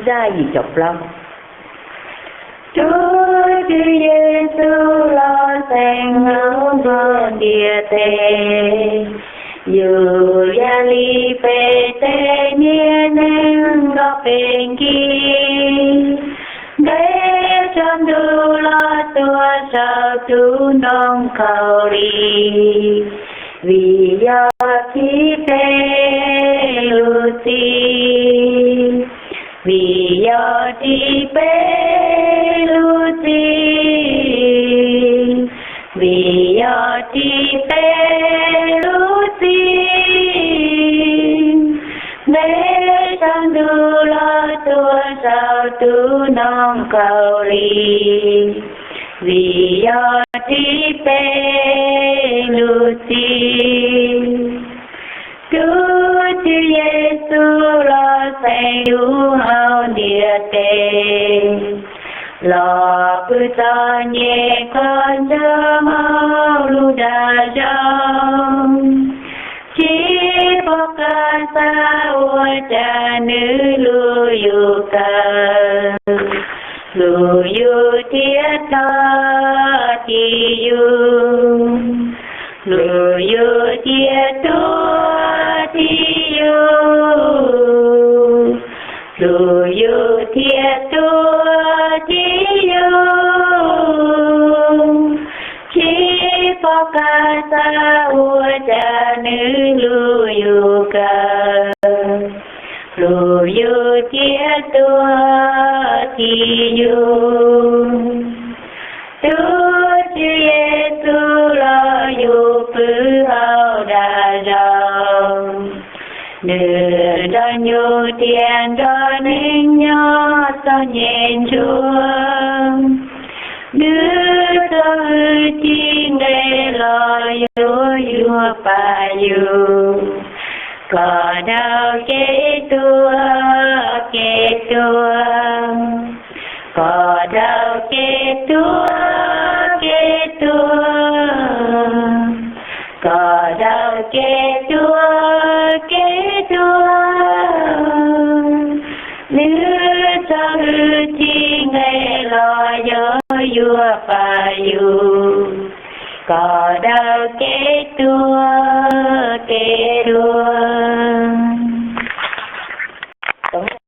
ra gì chọc lòng. Chúa Chúa Giêsu lo sen ngẫu con địa tề, dù gia li phê tê nhiên nên có bên kia, để trong đu lo tua sao tu nông cầu đi, vì do chi phê lưu ti, vì do chi phê lưu ti, vì do chi phê lưu ti, để trong đu lo tua sao tu nông cầu đi, vì do chi phê lưu ti. Chúa Giêsu lo xây đủ hao địa tề, lo bự cho nhẹ con chớ mau lu đà rong, chỉ có ca sa ua cha nữ lu yu ca, lu yu thiết tha ti yu, lu yu thiết tu ti yu, lu yu thiết tu ti yu, chỉ có ca sa ua cha nữ lu yu ca, lu yu thiết tu ti yu. Chúa Giêsu lo yu phứ hao đà rong, nửa đó nhu tiền đó nên nhỏ sao nhện chúa, nửa đó chi nghe lo yu yu pa yu, có đâu kế tua, có đâu kế tua, có đâu kế tua, nếu cho chi nghe lo gió vua và yu, có đâu kế tua,